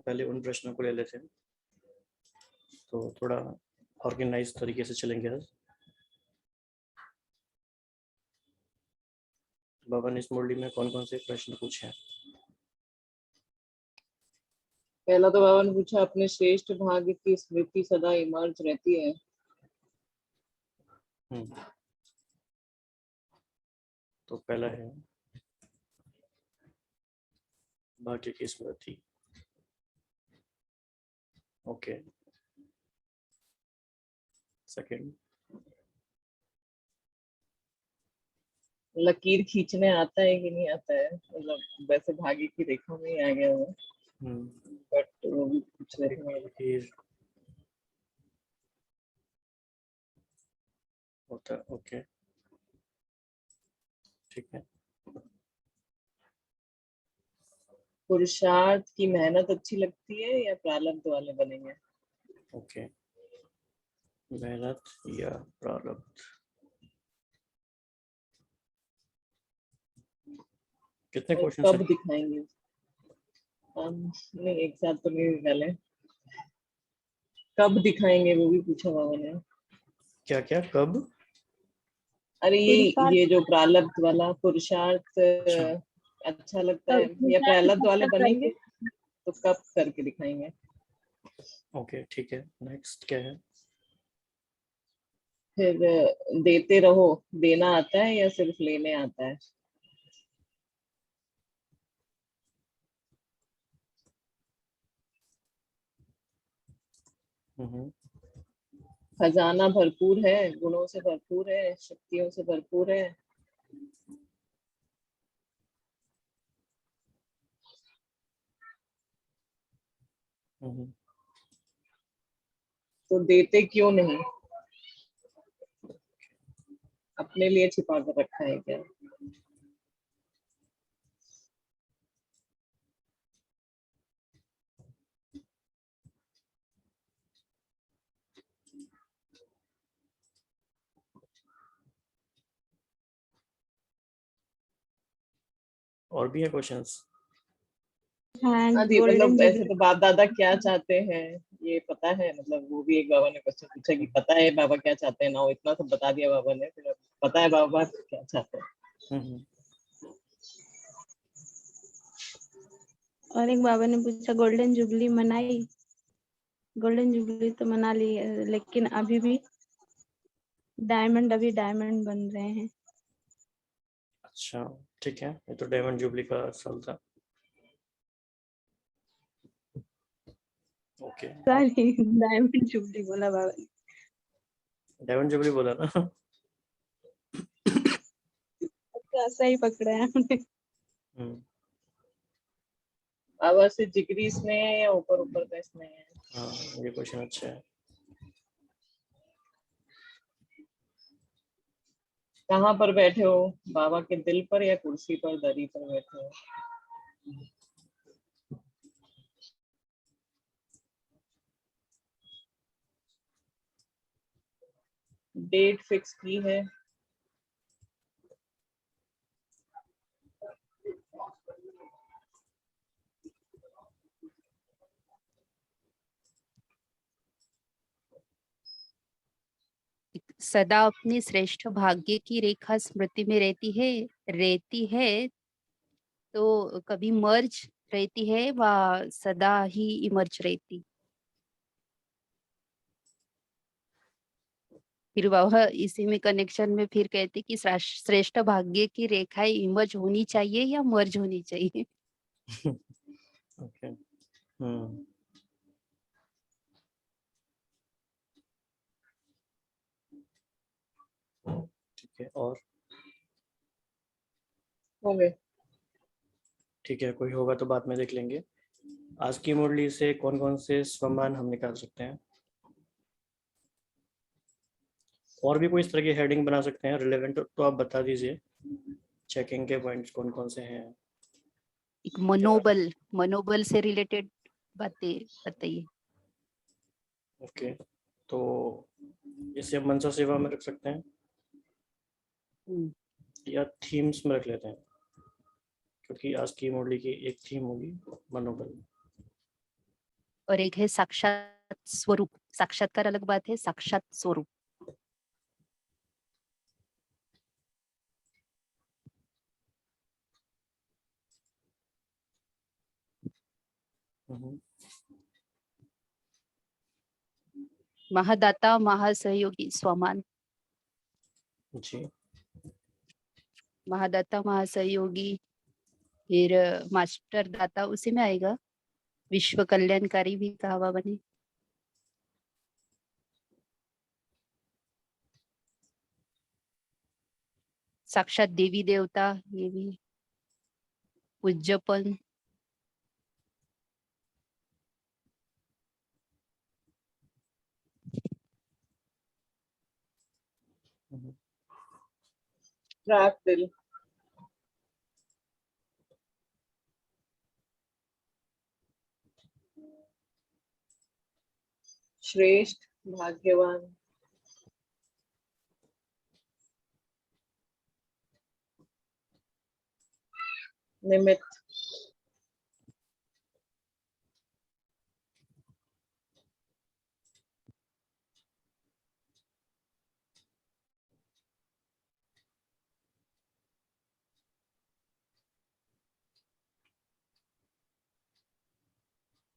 पहले उन प्रश्नों को ले लेते हैं, तो थोड़ा ऑर्गेनाइज तरीके से चलेंगे आज। बाबा ने इस मुरली में कौन कौन से प्रश्न पूछे हैं? पहला तो बाबा ने पूछा, अपने श्रेष्ठ भाग्य की स्मृति सदा इमर्ज रहती है। तो पहला है भाग्य की स्मृति। ओके। सेकंड, लकीर खींचने आता है कि नहीं आता है, मतलब वैसे भाग्य की रेखा में ही आ गया वो, बट वो भी पूछ रहे थे। लकीर होता है। ओके, ठीक है। पुरुषार्थ की मेहनत अच्छी लगती है या प्रारब्ध वाले बनेंगे? ओके, मेहनत या प्रारब्ध। कितने क्वेश्चन कब दिखाएंगे? नहीं, एक साथ तो नहीं निकाले। कब दिखाएंगे वो भी पूछा बाबा ने। क्या क्या कब? अरे ये जो प्रारब्ध वाला पुरुषार्थ अच्छा, अच्छा लगता है या प्रारब्ध वाले बनेंगे, तो कब करके दिखाएंगे? ओके, ठीक है। नेक्स्ट क्या है? फिर देते रहो, देना आता है या सिर्फ लेने आता है? खजाना भरपूर है, गुणों से भरपूर है, शक्तियों से भरपूर है। तो देते क्यों नहीं? अपने लिए छिपा कर रखा है क्या? और भी है क्वेश्चंस? हाँ जी, मतलब ऐसे तो बाप दादा क्या चाहते हैं ये पता है, मतलब वो भी एक बाबा ने क्वेश्चन पूछा कि पता है बाबा क्या चाहते हैं ना, इतना सब बता दिया बाबा ने, फिर पता है बाबा क्या चाहते हैं। और एक बाबा ने पूछा, गोल्डन जुबली मनाई? गोल्डन जुबली तो मना ली है, लेकिन अभी भी डायमंड बन रहे हैं। अच्छा, ठीक है। ये तो डायमंड जुबली का साल था। ओके, सॉरी, डायमंड जुबली बोला बाबा ने। डायमंड जुबली बोला ना? अच्छा, सही पकड़ा है हमने। बाबा से जिगरी स्नेह है या ऊपर ऊपर का स्नेह है? हाँ, ये क्वेश्चन अच्छा है। कहाँ पर बैठे हो, बाबा के दिल पर या कुर्सी पर दरी पर बैठे हो? डेट फिक्स की है? सदा अपने श्रेष्ठ भाग्य की रेखा स्मृति में रहती है तो कभी मर्ज रहती है व सदा ही इमर्ज रहती। फिर बाबा इसी में कनेक्शन में फिर कहते कि श्रेष्ठ भाग्य की रेखाएं इमर्ज होनी चाहिए या मर्ज होनी चाहिए। ओके, ठीक है। और हो गए? ठीक है, कोई होगा तो बाद में देख लेंगे। आज की मुरली से कौन कौन से स्वमान हम निकाल सकते हैं? और भी कोई इस तरह की हेडिंग बना सकते हैं रिलेवेंट, तो आप बता दीजिए। चेकिंग के पॉइंट्स कौन कौन से हैं? एक मनोबल से रिलेटेड बातें बताइए। ओके, तो इसे हम मनसा सेवा में रख सकते हैं या थीम्स में रख लेते हैं, क्योंकि आज की मुरली की एक थीम होगी मनोबल। और एक है साक्षात स्वरूप। साक्षात्कार अलग बात है, साक्षात स्वरूप। हम्म, महादाता महासहयोगी स्वमान। जी। महादाता महासहयोगी, फिर मास्टर दाता उसी में आएगा। विश्व कल्याणकारी भी कहा बाबा ने। साक्षात देवी देवता, ये भी। पूज्यपन। हम्म, राग दिल, श्रेष्ठ, भाग्यवान, निमित्त,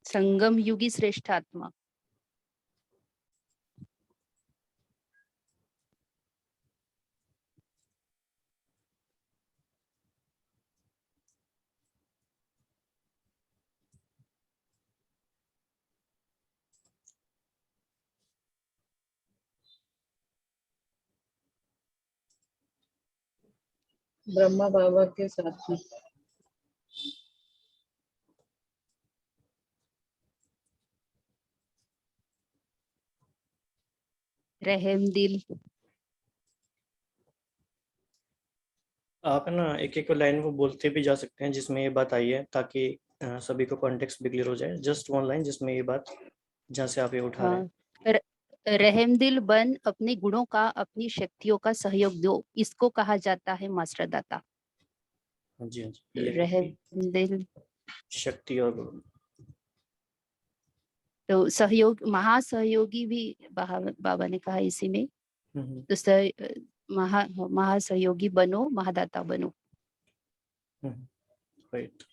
संगम युगी श्रेष्ठ आत्मा। ब्रह्मा बाबा के साथी, रहम दिल। आप है ना एक एक लाइन वो बोलते भी जा सकते हैं जिसमें ये बात आई है, ताकि सभी को कॉन्टेक्स्ट भी क्लियर हो जाए। जस्ट वन लाइन जिसमें ये बात, जहाँ से आप ये उठा रहे हैं। हाँ, रहम दिल बन, अपने गुणों का अपनी शक्तियों का सहयोग दो, इसको कहा जाता है मास्टर दाता। हाँ जी, हाँ जी, ये रहम दिल शक्ति और तो सहयोग, महासहयोगी भी बाबा ने कहा इसी में। तो महासहयोगी बनो, महादाता बनो। राइट।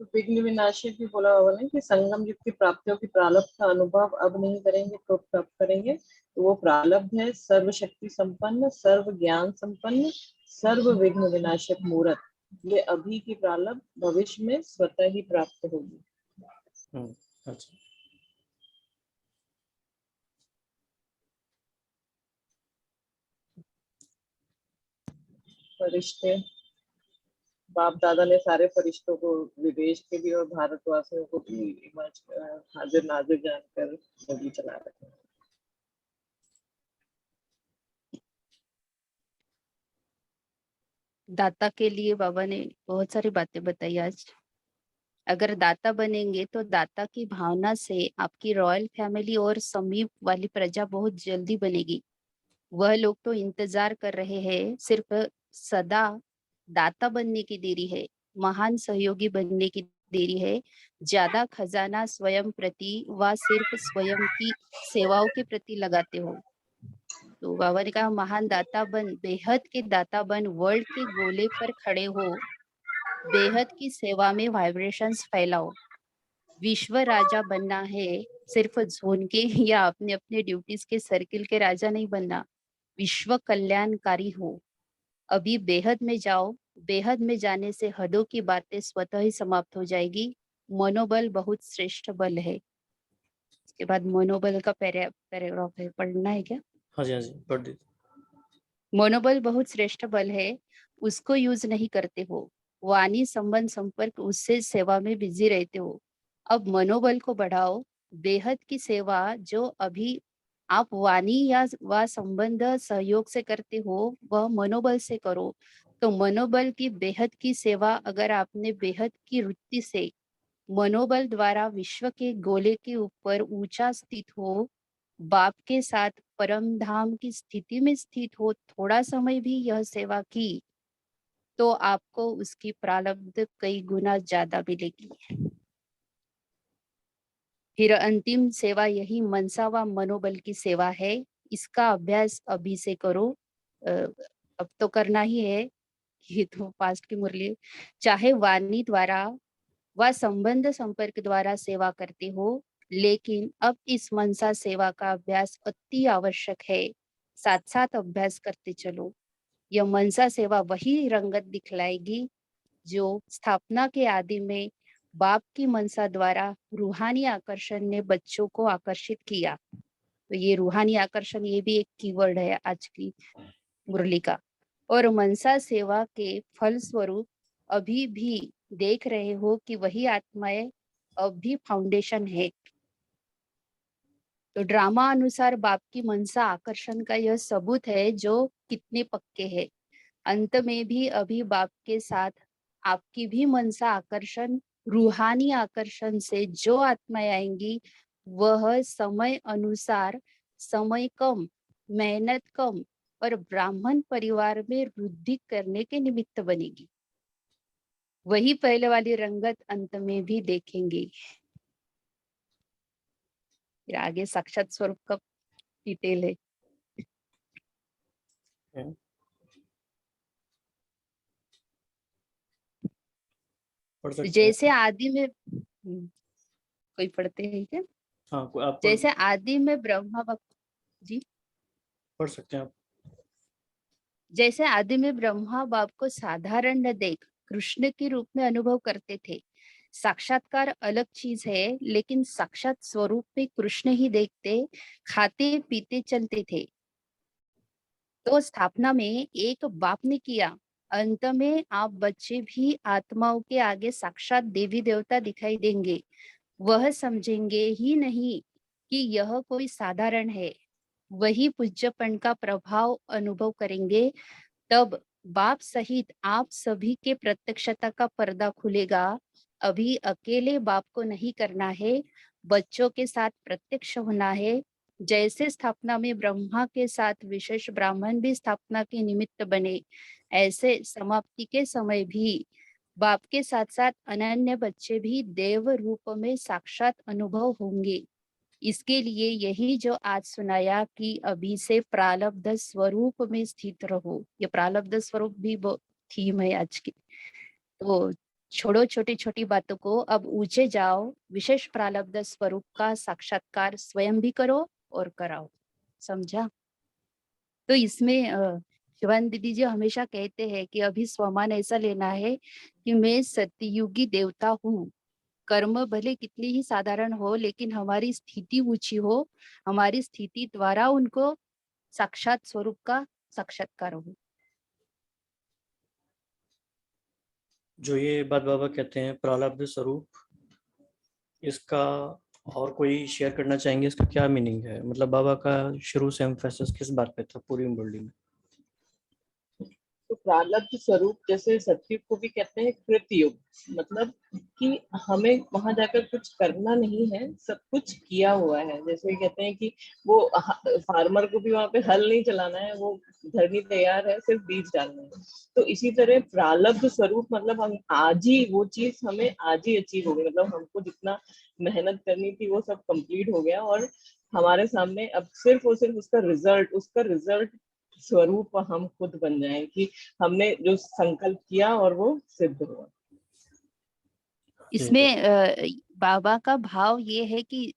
तो विघ्न विनाशक भी बोला बाबा ने कि संगम युग की प्राप्तियों की प्रारब्ध का अनुभव अब नहीं करेंगे तो कब करेंगे। तो वो प्रारब्ध है सर्व शक्ति संपन्न, सर्व ज्ञान संपन्न, सर्व विघ्न विनाशक मूर्त। ये अभी की प्रारब्ध भविष्य में स्वतः ही प्राप्त होगी। अच्छा। फरिश्ते, बाप दादा ने सारे फरिश्तों को, विदेश के भी और भारतवासियों को भी हाजिर नाजिर जानकर नदी चला रहे हैं। दाता के लिए बाबा ने बहुत सारी बातें बताई आज। अगर दाता बनेंगे तो दाता की भावना से आपकी रॉयल फैमिली और समीप वाली प्रजा बहुत जल्दी बनेगी। वह लोग तो इंतजार कर रहे हैं, सिर्फ सदा दाता बनने की देरी है, महान सहयोगी बनने की देरी है। ज्यादा खजाना स्वयं प्रति व सिर्फ स्वयं की सेवाओं के प्रति लगाते हो। तो बाबा ने कहा महान दाता बन, बेहद के दाता बन, वर्ल्ड के गोले पर खड़े हो, बेहद की सेवा में वाइब्रेशंस फैलाओ। विश्व राजा बनना है, सिर्फ जोन के या अपने अपने ड्यूटीज के सर्किल के राजा नहीं बनना, विश्व कल्याणकारी हो। अभी बेहद में जाओ, बेहद में जाने से हदों की बातें स्वतः ही समाप्त हो जाएगी। मनोबल बहुत श्रेष्ठ बल है। इसके बाद मनोबल का पैराग्राफ है, पढ़ना है क्या? हाँ जी, हाँ जी, पढ़ दीजिए। मनोबल बहुत श्रेष्ठ बल है, उसको यूज नहीं करते हो। वाणी संबंध संपर्क उससे सेवा में बिजी रहते हो। अब मनोबल को बढ़ाओ। बेहद की सेवा जो अभी आप वाणी या व संबंध सहयोग से करते हो, वह मनोबल से करो। तो मनोबल की बेहद की सेवा अगर आपने बेहद की वृत्ति से मनोबल द्वारा विश्व के गोले के ऊपर ऊंचा स्थित हो, बाप के साथ परम धाम की स्थिति में स्थित हो, थोड़ा समय भी यह सेवा की, तो आपको उसकी प्रारब्ध कई गुना ज्यादा मिलेगी। फिर अंतिम सेवा यही मनसा व मनोबल की सेवा है। इसका अभ्यास अभी से करो। अब तो करना ही है, ये तो पास्ट की मुरली है। चाहे वाणी द्वारा व संबंध संपर्क द्वारा सेवा करते हो, लेकिन अब इस मनसा सेवा का अभ्यास अति आवश्यक है। साथ साथ अभ्यास करते चलो। यह मनसा सेवा वही रंगत दिखलाएगी जो स्थापना के आदि में बाप की मनसा द्वारा रूहानी आकर्षण ने बच्चों को आकर्षित किया। तो ये रूहानी आकर्षण, ये भी एक कीवर्ड है आज की मुरली का। और मनसा सेवा के फल स्वरूप अभी भी देख रहे हो कि वही आत्माएं अब भी फाउंडेशन है। तो ड्रामा अनुसार बाप की मनसा आकर्षण का यह सबूत है जो कितने पक्के हैं। अंत में भी अभी बाप के साथ आपकी भी मनसा आकर्षण, रूहानी आकर्षण से जो आत्माएं आएंगी वह समय अनुसार समय कम, मेहनत कम और ब्राह्मण परिवार में वृद्धि करने के निमित्त बनेगी। वही पहले वाली रंगत अंत में भी देखेंगे। फिर आगे साक्षात स्वरूप का डिटेल है। पढ़ सकते हैं। जैसे आदि में कोई पढ़ते हैं क्या? हाँ, आप जैसे आदि में ब्रह्मा जी पढ़ सकते हैं आप। जैसे आदि में ब्रह्मा बाप को साधारण न देख कृष्ण के रूप में अनुभव करते थे। साक्षात्कार अलग चीज है, लेकिन साक्षात स्वरूप में कृष्ण ही देखते, खाते पीते चलते थे। तो स्थापना में एक बाप ने किया, अंत में आप बच्चे भी आत्माओं के आगे साक्षात देवी देवता दिखाई देंगे। वह समझेंगे ही नहीं कि यह कोई साधारण है, वही पूज्यपन का प्रभाव अनुभव करेंगे। तब बाप सहित आप सभी के प्रत्यक्षता का पर्दा खुलेगा। अभी अकेले बाप को नहीं करना है, बच्चों के साथ प्रत्यक्ष होना है। जैसे स्थापना में ब्रह्मा के साथ विशेष ब्राह्मण भी स्थापना के निमित्त बने, ऐसे समाप्ति के समय भी बाप के साथ साथ अनन्य बच्चे भी देव रूप में साक्षात अनुभव होंगे। इसके लिए यही जो आज सुनाया कि अभी से प्रालब्ध स्वरूप में स्थित रहो, ये प्रालब्ध स्वरूप भी थीम है आज की। तो छोड़ो छोटी छोटी बातों को, अब ऊंचे जाओ, विशेष प्रालब्ध स्वरूप का साक्षात्कार स्वयं भी करो और कराओ। समझा? तो इसमें शिवान दीदी जी हमेशा कहते हैं कि अभी स्वमान ऐसा लेना है कि मैं सत्ययुगी देवता हूँ। कर्म भले कितनी ही साधारण हो, लेकिन हमारी स्थिति ऊंची हो, हमारी स्थिति द्वारा उनको साक्षात स्वरूप का साक्षात्कार हो। जो ये बात बाबा कहते हैं प्रालब्ध स्वरूप, इसका और कोई शेयर करना चाहेंगे? इसका क्या मीनिंग है? मतलब बाबा का शुरू से एम्फेसिस किस बात पे था पूरी मुरली में? तो प्रालब्ध स्वरूप, जैसे सतयुग को भी कहते हैं कृतयुग, मतलब कि हमें वहां जाकर कुछ करना नहीं है, सब कुछ किया हुआ है। जैसे कहते हैं कि वो फार्मर को भी वहां पे हल नहीं चलाना है, वो धरनी तैयार है, सिर्फ बीज डालना है। तो इसी तरह प्रालब्ध स्वरूप मतलब हम आज ही वो चीज हमें आज ही अचीव हो गई, मतलब हमको जितना मेहनत करनी थी वो सब कंप्लीट हो गया और हमारे सामने अब सिर्फ और सिर्फ उसका रिजल्ट स्वरूप हम खुद बन जाए कि हमने जो संकल्प किया और वो सिद्ध हुआ। इसमें बाबा का भाव ये है कि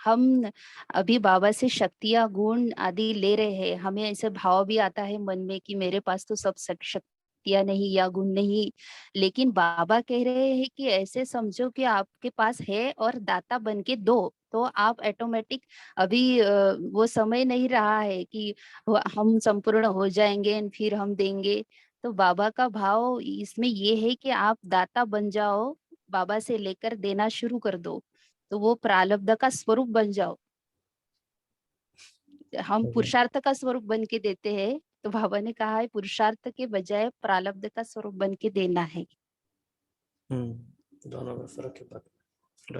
हम अभी बाबा से शक्तियां गुण आदि ले रहे हैं, हमें ऐसे भाव भी आता है मन में कि मेरे पास तो सब शक्तियां नहीं या गुण नहीं, लेकिन बाबा कह रहे हैं कि ऐसे समझो कि आपके पास है और दाता बन के दो, तो आप ऑटोमेटिक अभी वो समय नहीं रहा है कि हम संपूर्ण हो जाएंगे फिर हम देंगे। तो बाबा का भाव इसमें ये है कि आप दाता बन जाओ, बाबा से लेकर देना शुरू कर दो, तो वो प्रारब्ध का स्वरूप बन जाओ। हम पुरुषार्थ का स्वरूप बन के देते हैं, तो बाबा ने कहा है पुरुषार्थ के बजाय प्रारब्ध का स्वरूप बन के देना है। दोनों में फर्क है बात।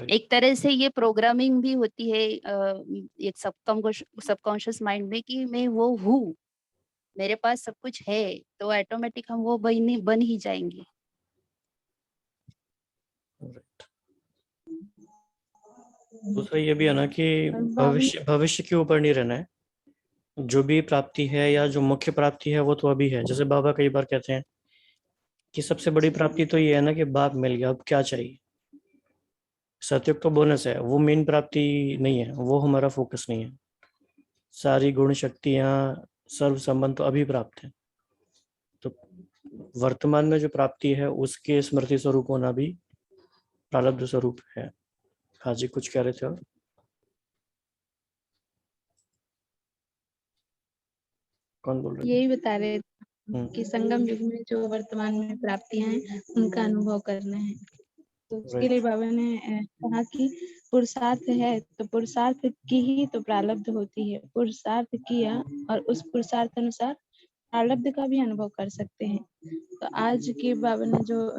एक तरह से ये प्रोग्रामिंग भी होती है एक सबकॉन्शियस माइंड में कि मैं वो हूँ, मेरे पास सब कुछ है, तो ऑटोमेटिक हम वो बन ही जाएंगे। दूसरा ये भी है ना कि बाबा भविष्य के ऊपर नहीं रहना है। जो भी प्राप्ति है या जो मुख्य प्राप्ति है वो तो अभी है। जैसे बाबा कई बार कहते हैं कि सबसे बड़ी प्राप्ति तो ये है ना कि बाप मिल गया, अब क्या चाहिए। सतयुग तो बोनस है, वो मेन प्राप्ति नहीं है, वो हमारा फोकस नहीं है। सारी गुण शक्तियां सर्व संबंध तो अभी प्राप्त है। तो वर्तमान में जो प्राप्ति है उसके स्मृति स्वरूप होना भी प्रारब्ध स्वरूप है। हाँ जी, कुछ कह रहे थे और? कौन बोल रहे थे? यही बता रहे थे कि संगम युग में जो वर्तमान में प्राप्तियां हैं उनका अनुभव करना है। तो उसके लिए बाबा ने कहा कि पुरुषार्थ है तो पुरुषार्थ की ही तो प्रारब्ध होती है। पुरुषार्थ किया और उस पुरुषार्थ अनुसार प्रारब्ध का भी अनुभव कर सकते हैं। तो आज के बाबा ने जो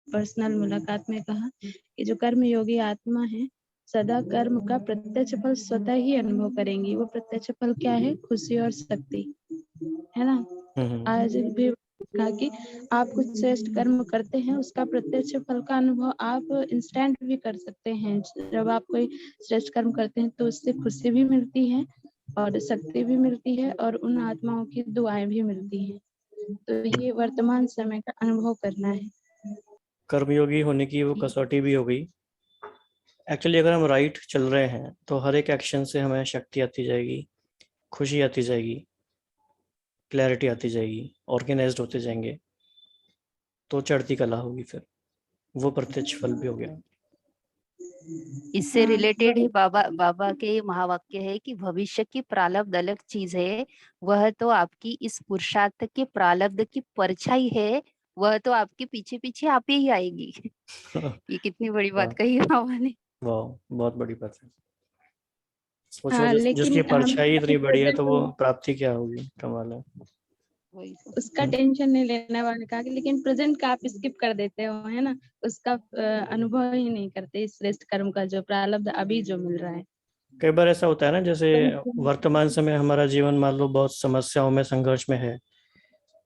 पर्सनल मुलाकात में कहा कि जो कर्म योगी आत्मा है सदा कर्म का प्रत्यक्ष फल स्वतः ही अनुभव करेंगी। वो प्रत्यक्ष फल क्या है? खुशी और शक्ति, है ना। आज भी कहा कि आप कुछ श्रेष्ठ कर्म करते हैं उसका प्रत्यक्ष फल का अनुभव आप इंस्टेंट भी कर सकते हैं। जब आप कोई श्रेष्ठ कर्म करते हैं तो उससे खुशी भी मिलती है और शक्ति भी मिलती है और उन आत्माओं की दुआएं भी मिलती हैं। तो ये वर्तमान समय का अनुभव करना है। कर्मयोगी होने की वो कसौटी भी हो गई। एक्चुअली अगर हम राइट चल रहे हैं तो हर एक एक्शन से हमें शक्ति आती जाएगी, खुशी आती जाएगी, क्लैरिटी आती जाएगी, ऑर्गेनाइज्ड होते जाएंगे, तो चढ़ती कला होगी। फिर वो प्रत्यक्ष फल भी हो गया। इससे रिलेटेड ही बाबा के महावाक्य है कि भविष्य की प्रारब्ध अलग चीज है, वह तो आपकी इस पुरुषार्थ के प्रारब्ध की परछाई है, वह तो आपके पीछे पीछे आप ही आएगी। ये कितनी बड़ी बात कही है बाबा ने। वाह, बहुत बड़ी बात है। सोचो हाँ, लेकिन जिसकी परछाई इतनी बड़ी है तो वो प्रेजेंट प्राप्ति क्या होगी, कमाल है। उसका टेंशन नहीं लेना वाले कहा कि लेकिन प्रेजेंट का आप स्किप कर देते हो, है ना। उसका अनुभव ही नहीं करते इस श्रेष्ठ कर्म का जो प्रारब्ध अभी जो मिल रहा है। कई बार ऐसा होता है ना, जैसे वर्तमान समय हमारा जीवन मान लो बहुत समस्याओं में, संघर्ष में है,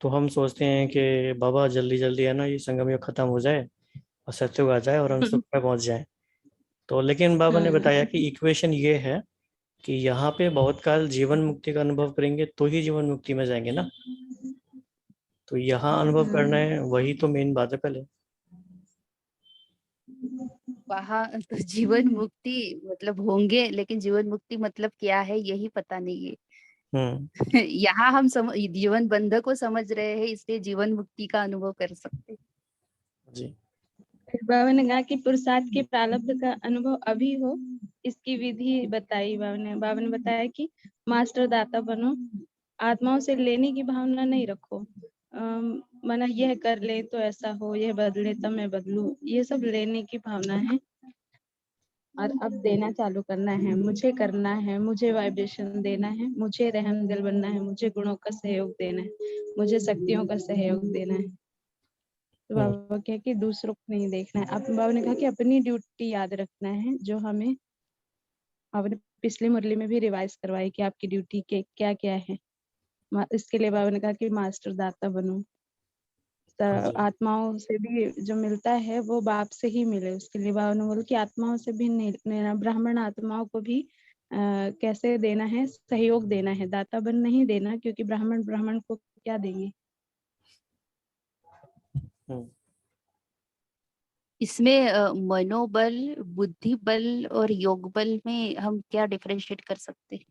तो हम सोचते हैं कि बाबा जल्दी जल्दी है ना ये संगम युग खत्म हो जाए और सत्युग आ जाए और हम सुख में पहुंच जाएं। तो लेकिन बाबा ने बताया कि इक्वेशन ये है कि यहाँ पे बहुत काल जीवन मुक्ति का अनुभव करेंगे तो ही जीवन मुक्ति में जाएंगे ना। तो यहाँ अनुभव करना है, वही तो मेन बात है पहले। वहाँ तो जीवन मुक्ति मतलब होंगे, लेकिन जीवन मुक्ति मतलब क्या है यही पता नहीं है। यहाँ हम जीवन बंधन को समझ रहे हैं, इसलिए जीवन मुक्ति का अनुभव कर सकते हैं। जी। बाबा ने कहा कि पुरुषार्थ के प्रारब्ध का अनुभव अभी हो, इसकी विधि बताई बाबा ने बताया कि मास्टर दाता बनो, आत्माओं से लेने की भावना नहीं रखो। माना यह कर ले तो ऐसा हो, यह बदले तो मैं बदलूं, ये सब लेने की भावना है। और अब देना चालू करना है, मुझे करना है, मुझे वाइब्रेशन देना है, मुझे रहम दिल बनना है, मुझे गुणों का सहयोग देना है, मुझे शक्तियों का सहयोग देना है। तो बाबा क्या कि दूसरों को नहीं देखना है। अब बाबा ने कहा कि अपनी ड्यूटी याद रखना है, जो हमें आपने पिछली मुरली में भी रिवाइज करवाई कि आपकी ड्यूटी के क्या क्या है। इसके लिए बाबा ने कहा कि मास्टर दाता बनो। आत्माओं से भी जो मिलता है वो बाप से ही मिले, उसके लिए बाबा ने बोला कि आत्माओं से भी लेना, ब्राह्मण आत्माओं को भी कैसे देना है, सहयोग देना है, दाता बन नहीं देना, क्योंकि ब्राह्मण को क्या देंगे। इसमें मनोबल, बुद्धि बल और योग बल में हम क्या डिफरेंशिएट कर सकते हैं?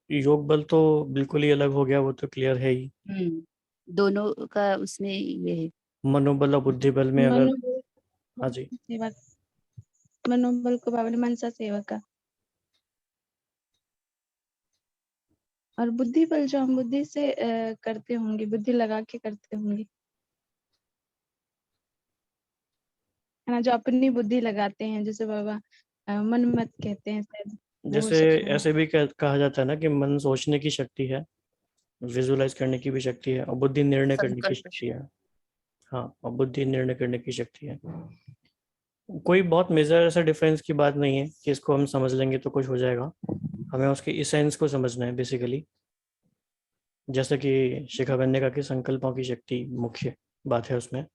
योग बल तो बिल्कुल ही अलग हो गया, वो तो क्लियर है ही। दोनों का उसमें ये है। मनोबल और बुद्धि बल में अगर, हाँ जी, मनोबल को बाबा ने मनसा सेवा का, और बुद्धि बल जो हम बुद्धि से करते होंगे, बुद्धि लगा के करते होंगे, है ना, जो अपनी बुद्धि लगाते हैं, जैसे बाबा मन मत कहते हैं शायद। जैसे ऐसे भी कहा जाता है ना कि मन सोचने की शक्ति है, विजुलाइज करने की भी शक्ति है, और बुद्धि निर्णय करने की शक्ति है। हाँ, और बुद्धि निर्णय करने की शक्ति है। कोई बहुत मेजर ऐसा डिफरेंस की बात नहीं है कि इसको हम समझ लेंगे तो कुछ हो जाएगा। हमें उसके इसेंस को समझना है बेसिकली। जैसे कि शिखा बनने का कि संकल्पों की शक्ति मुख्य बात है उसमें।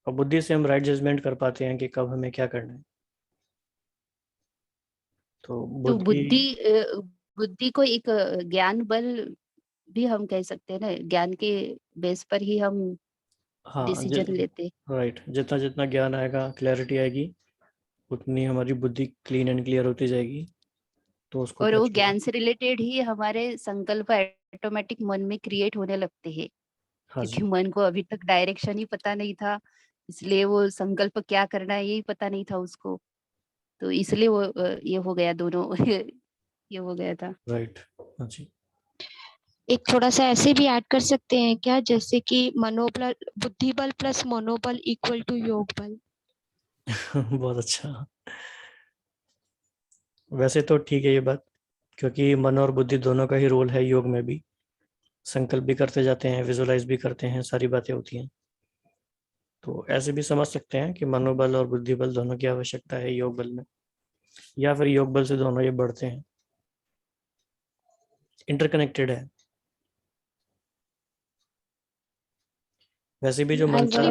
और बुद्धि से हम राइट जजमेंट कर पाते हैं कि कब हमें क्या करना है। तो तो बुद्धि बुद्धि को एक ज्ञान बल भी हम कह सकते हैं ना, ज्ञान के बेस पर ही हम हाँ डिसीजन लेते। राइट, जितना जितना ज्ञान आएगा, क्लैरिटी आएगी, उतनी हमारी बुद्धि क्लीन एंड क्लियर होती जाएगी। तो उसको और क्या वो छोड़े। ज्ञान से रिलेटेड ही हमारे संकल्प ऑटोमेटिक मन में क्रिएट होने लगते हैं, हाँ क्योंकि जी, मन को अभी तक डायरेक्शन ही पता नहीं था, इसलिए वो संकल्प क्या करना है यही पता नहीं था उसको, तो इसलिए वो ये हो गया दोनों ये हो गया था। राइट। हाँ जी। एक थोड़ा सा ऐसे भी ऐड कर सकते हैं क्या, जैसे कि मनोबल, बुद्धि बल प्लस मनोबल इक्वल टू योग बल। बहुत अच्छा। वैसे तो ठीक है ये बात, क्योंकि मन और बुद्धि दोनों का ही रोल है योग में भी। संकल्प भी करते जाते हैं, विजुलाइज भी करते हैं, सारी बातें होती हैं। तो ऐसे भी समझ सकते हैं कि मनोबल और बुद्धि बल दोनों की आवश्यकता है योग बल में, या फिर योग बल से दोनों ये बढ़ते हैं, इंटरकनेक्टेड है। वैसे भी जो मन का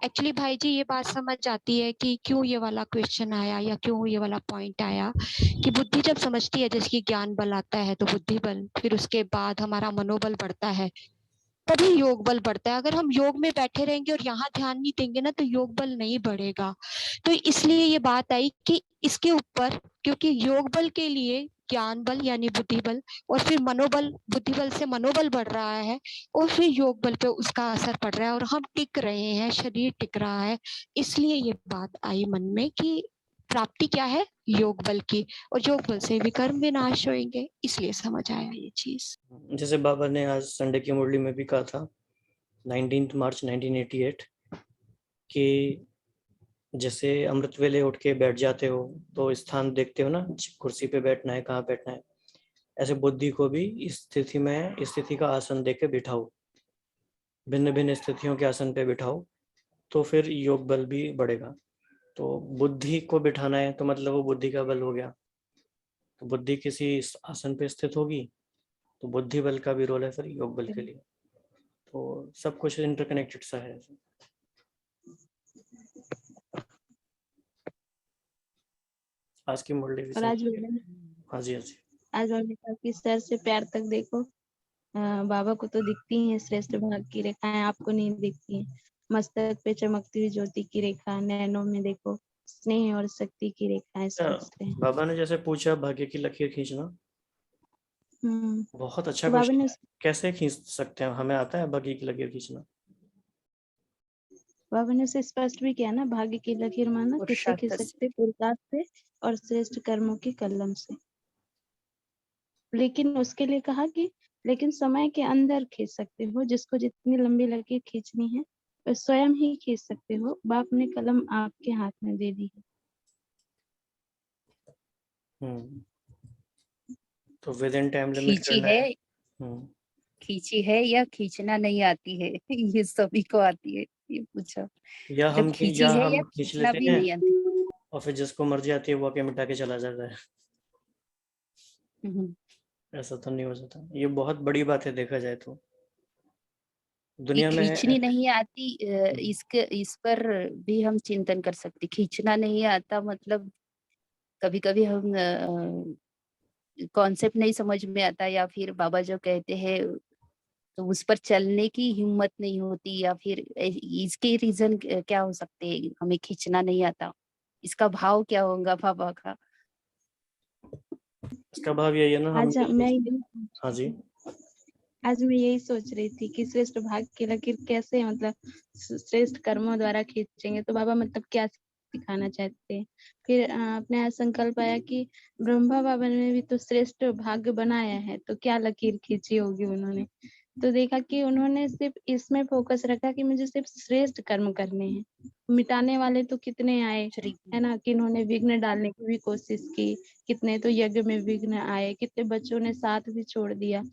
एक्चुअली भाई जी ये बात समझ जाती है कि क्यों ये वाला क्वेश्चन आया या क्यों ये वाला पॉइंट आया, कि बुद्धि जब समझती है जैसे कि ज्ञान बल आता है तो बुद्धि बल, फिर उसके बाद हमारा मनोबल बढ़ता है, तभी योग बल बढ़ता है। अगर हम योग में बैठे रहेंगे और यहाँ ध्यान नहीं देंगे ना तो योग बल नहीं बढ़ेगा। तो इसलिए ये बात आई कि इसके ऊपर, क्योंकि योग बल के लिए ज्ञान बल यानी बुद्धि बल, और फिर मनोबल, बुद्धि बल से मनोबल बढ़ रहा है, और फिर योग बल पे उसका असर पड़ रहा है और हम टिक रहे हैं, शरीर टिक रहा है। इसलिए ये बात आई मन में कि प्राप्ति क्या है, योग बल की, और योग बल से विकर्म विनाश होंगे, इसलिए समझ आया ये चीज। जैसे बाबा ने आज संडे की मुरली में भी कहा था 19 मार्च 1988 कि जैसे अमृत वेले उठ के बैठ जाते हो तो स्थान देखते हो ना, कुर्सी पे बैठना है, कहाँ बैठना है, ऐसे बुद्धि को भी इस स्थिति में स्थिति का आसन देके बिठाओ, भिन्न भिन्न स्थितियों के आसन पे बिठाओ, तो फिर योग बल भी बढ़ेगा। तो बुद्धि को बिठाना है तो मतलब वो बुद्धि का बल हो गया। तो बुद्धि किसी आसन पे स्थित होगी तो बुद्धि बल का भी रोल है फिर योग बल के लिए। तो सब कुछ इंटरकनेक्टेड सा है। आज की मुरली भी और आज सही है। हाँ जी, हाँ जी। आज मैंने कहा कि सर से पैर तक देखो, बाबा को तो दिखती हैं श्रेष्ठ भाग की रेखाएं, आपको नहीं दिखती हैं। मस्तक पे चमकती हुई ज्योति की रेखा, नैनों में देखो स्नेह और शक्ति की रेखाएं स्पष्ट है। बाबा ने जैसे पूछा भाग्य की लकीर खींचना, बहुत अच्छा तो बाबा क्वेश्चन ने है। कैसे खींच सकते हैं, हमें आता है भाग्य की लकीर खींचना? उसे स्पष्ट भी किया ना, भाग्य की लकीर माना किससे खींच पुरुषार्थ से। सकते, पुरुषार्थ से और श्रेष्ठ कर्मों की कलम से। लेकिन उसके लिए कहा कि लेकिन समय के अंदर खींच सकते हो, जिसको जितनी लंबी लकीर खींचनी है वह स्वयं ही खींच सकते हो, बाप ने कलम आपके हाथ में दे दी है। तो विद इन टाइम लिमिट खींची करना है, है। खींची है या खींचना नहीं आती है ये सभी को आती है, ये पूछा। जब खींची या है या हम खींच खींचना लेते भी हैं नहीं आती। और फिर जिसको मर्जी आती है वो आके मिटा के चला जाता है। हम्म। ऐसा तो नहीं हो सकता, ये बहुत बड़ी बात है देखा जाए तो ये दुनिया खींचनी में। नहीं आती, इस पर भी हम चिंतन कर सकते। खींचना नहीं आता मतलब कभी कभी हम कॉन्सेप्ट नहीं समझ में आता, या फिर बाबा जो कहते हैं तो उस पर चलने की हिम्मत नहीं होती, या फिर इसके रीजन क्या हो सकते हैं, हमें खींचना नहीं आता, इसका भाव क्या होगा बाबा का? इसका भाव यही है ना, हम आज मैं हाँ जी। आज मैं यही सोच रही थी कि श्रेष्ठ भाग की लकीर कैसे, मतलब श्रेष्ठ कर्मों द्वारा खींचेंगे, तो बाबा मतलब क्या सिखाना चाहते हैं। फिर अपने यहाँ संकल्प आया कि ब्रह्मा बाबा ने भी तो श्रेष्ठ भाग्य बनाया है, तो क्या लकीर खींची होगी उन्होंने। तो देखा कि उन्होंने सिर्फ इसमें फोकस रखा कि मुझे सिर्फ श्रेष्ठ कर्म करने हैं, मिटाने वाले तो कितने आए है ना, कि इन्होंने विघ्न डालने की भी कोशिश की, कितने तो यज्ञ में विघ्न आए, कितने बच्चों ने साथ भी छोड़ दिया,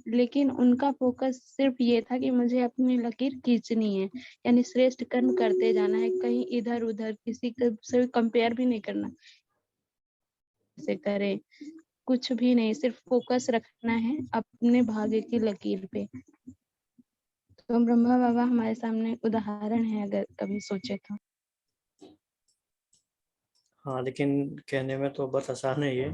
लेकिन उनका फोकस सिर्फ ये था कि मुझे अपनी लकीर खींचनी है, यानी श्रेष्ठ कर्म करते जाना है, कहीं इधर उधर किसी से कंपेयर भी नहीं करना से करे, कुछ भी नहीं, सिर्फ फोकस रखना है अपने भाग्य की लकीर पे। तो ब्रह्मा बाबा हमारे सामने उदाहरण है, अगर कभी सोचे तो। हाँ, लेकिन कहने में तो बहुत आसान है ये,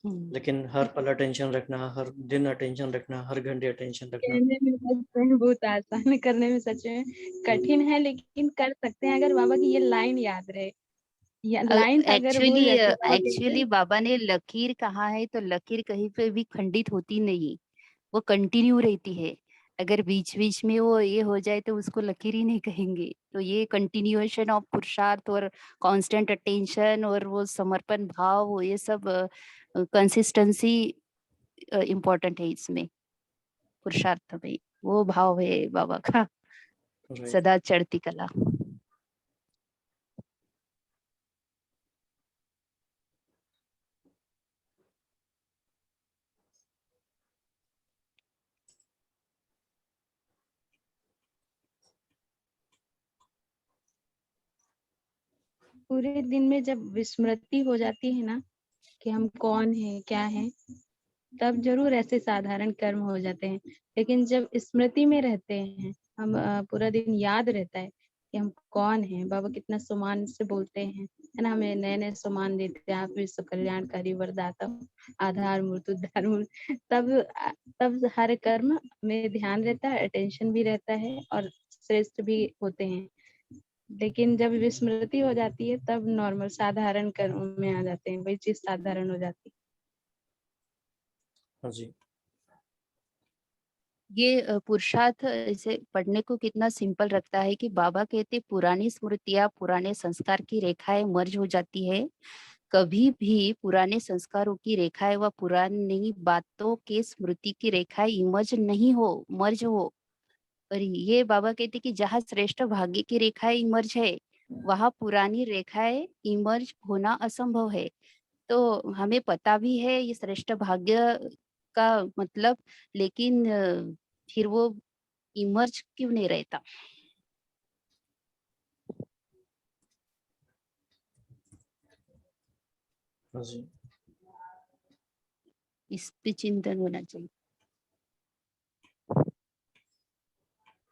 लेकिन हर पल अटेंशन रखना, हर दिन अटेंशन रखना, हर घंटे अटेंशन रखना। कहने में सच में बहुत आसान है, करने में सच में कठिन है, लेकिन कर सकते हैं अगर बाबा की ये लाइन याद रहे, या लाइन अगर भूल जाते तो बाबा कहते एक्चुअली बाबा ने लकीर कहा है, तो लकीर कहीं पे भी खंडित होती नहीं, वो कंटिन्यू रहती है। अगर बीच बीच में वो ये हो जाए तो उसको लकीर ही नहीं कहेंगे। तो ये कंटिन्यूएशन ऑफ पुरुषार्थ और कांस्टेंट अटेंशन और वो समर्पण भाव, वो ये सब कंसिस्टेंसी इम्पोर्टेंट है इसमें, पुरुषार्थ में वो भाव है बाबा का, Right. सदा चढ़ती कला। पूरे दिन में जब विस्मृति हो जाती है ना कि हम कौन है क्या है, तब जरूर ऐसे साधारण कर्म हो जाते हैं। लेकिन जब स्मृति में रहते हैं हम, पूरा दिन याद रहता है कि हम कौन हैं, बाबा कितना सम्मान से बोलते हैं, है ना, हमें नए नए सम्मान देते हैं, आप विश्व कल्याणकारी वरदाता, आधार मूर्त उद्धार मूर्त। तब हर कर्म में ध्यान रहता है, अटेंशन भी रहता है और श्रेष्ठ भी होते हैं। लेकिन जब विस्मृति हो जाती है तब नॉर्मल साधारण कर्म में आ जाते हैं, वही चीज साधारण हो जाती है। हाँ जी। ये पुरुषार्थ इसे पढ़ने को कितना सिंपल रखता है कि बाबा कहते पुरानी स्मृतियां, पुराने संस्कार की रेखाएं मर्ज हो जाती है। कभी भी पुराने संस्कारों की रेखाएं व पुरानी बातों के स्मृति की रेखाएं इमर्ज नहीं हो, मर्ज हो। और ये बाबा कहते कि जहाँ श्रेष्ठ भाग्य की रेखाएं इमर्ज है, वहाँ पुरानी रेखाएं इमर्ज होना असंभव है। तो हमें पता भी है ये श्रेष्ठ भाग्य का मतलब, लेकिन फिर वो इमर्ज क्यों नहीं रहता? हाँ जी। इस पे चिंतन होना चाहिए।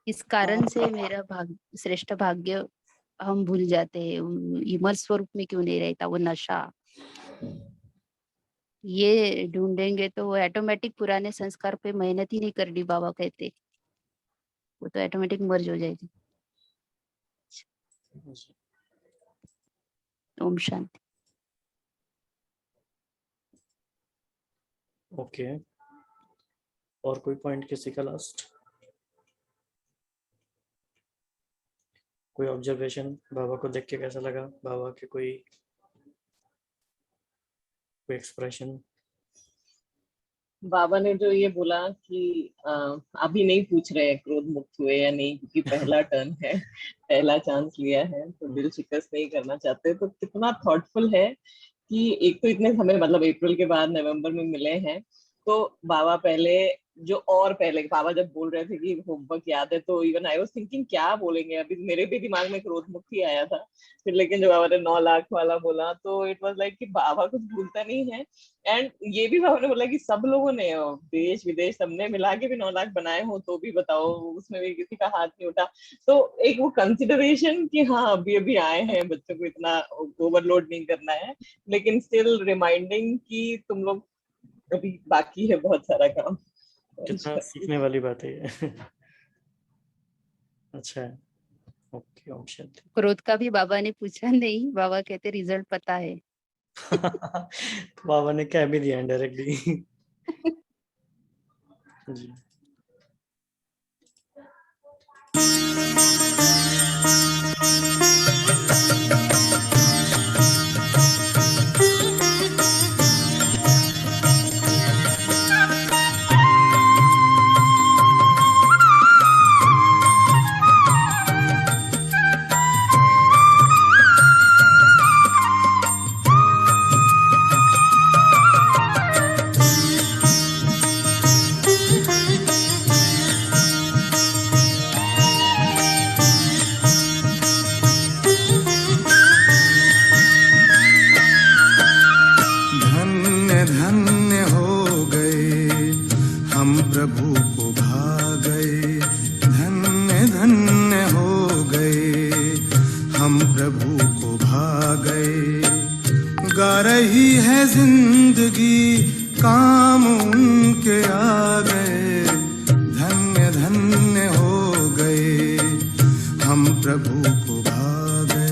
इस कारण से मेरा भाग्य, श्रेष्ठ भाग्य हम भूल जाते हैं, इमर्ज स्वरूप में क्यों नहीं रहता वो नशा। ये ढूंढेंगे तो वो ऑटोमेटिक पुराने संस्कार पे मेहनत ही नहीं करनी, बाबा कहते वो तो ऑटोमेटिक मर्ज हो जाएगी। हाँ जी। ओम शांति। ओके, और कोई पॉइंट किसी का लास्ट? कोई ऑब्जर्वेशन बाबा को देख के कैसा लगा? बाबा के कोई एक्सप्रेशन? बाबा ने जो ये बोला कि अभी नहीं पूछ रहे क्रोध मुक्त हुए या नहीं, क्योंकि पहला टर्न है, पहला चांस लिया है, तो दिल शिकस्त नहीं करना चाहते। तो कितना थॉटफुल है कि एक तो इतने समय, मतलब अप्रैल के बाद नवंबर में मिले हैं, तो बाबा पहले जो, और पहले बाबा जब बोल रहे थे कि होमवर्क याद है, तो इवन आई वाज थिंकिंग क्या बोलेंगे, अभी मेरे भी दिमाग में क्रोध मुक्त ही आया था। फिर लेकिन जब बाबा ने 9 लाख वाला बोला तो इट वाज लाइक कि बाबा कुछ भूलता नहीं है। एंड ये भी बाबा ने बोला कि सब लोगों ने, देश विदेश सबने मिला के भी 9 लाख बनाए हो तो भी बताओ, उसमें भी किसी का हाथ नहीं उठा। तो एक वो कंसिडरेशन कि हाँ अभी अभी आए हैं, बच्चों को इतना ओवरलोड नहीं करना है, लेकिन स्टिल रिमाइंडिंग कि तुम लोग अभी बाकी है बहुत सारा काम। कितना सीखने वाली बात है ये। अच्छा है। ओके, ओम शांति। क्रोध का भी बाबा ने पूछा नहीं, बाबा कहते रिजल्ट पता है। तो बाबा ने कह भी दिया डायरेक्टली। जी। हम प्रभु को भा गए। गा रही है जिंदगी, काम उनके आ गए। धन्य धन्य हो गए, हम प्रभु को भा गए।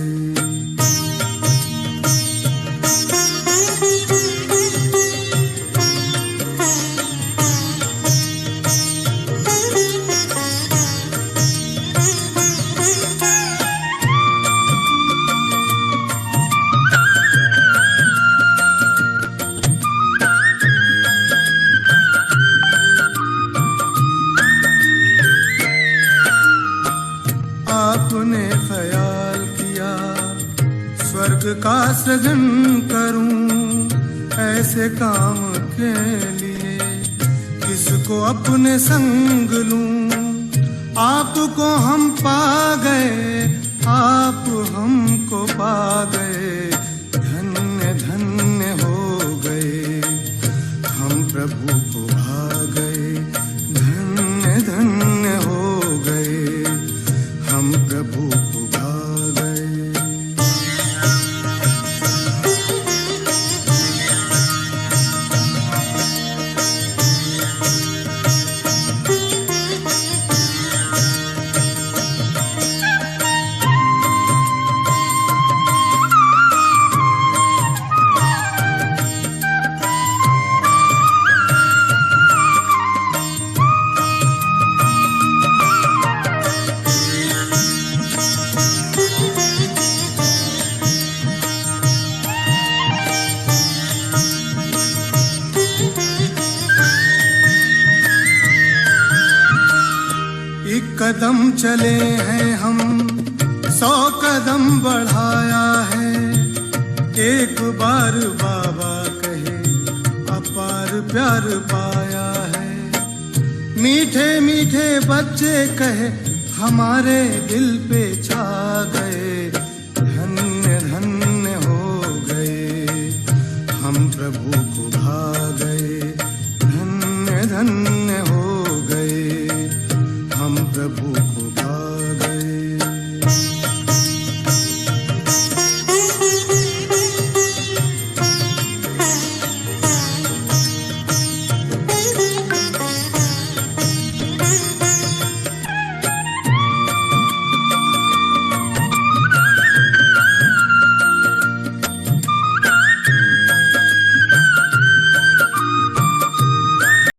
आपने ख्याल किया स्वर्ग का सृजन करूं, ऐसे काम के लिए किसको अपने संग लूं। आपको हम पा गए, आप हमको पा गए। धन्य धन्य हो गए, हम प्रभु को भा गए। धन्य धन्य हो गए, हम प्रभु को भा गए। एक कदम चले हैं हम, 100 कदम बढ़ाया है। एक बार बाबा कहे, अपार प्यार पाया है। मीठे मीठे बच्चे कहे, हमारे दिल पे छा गए। धन्य धन्य हो गए, हम प्रभु को भा गए। धन्य धन्य हो गए, हम प्रभु को भा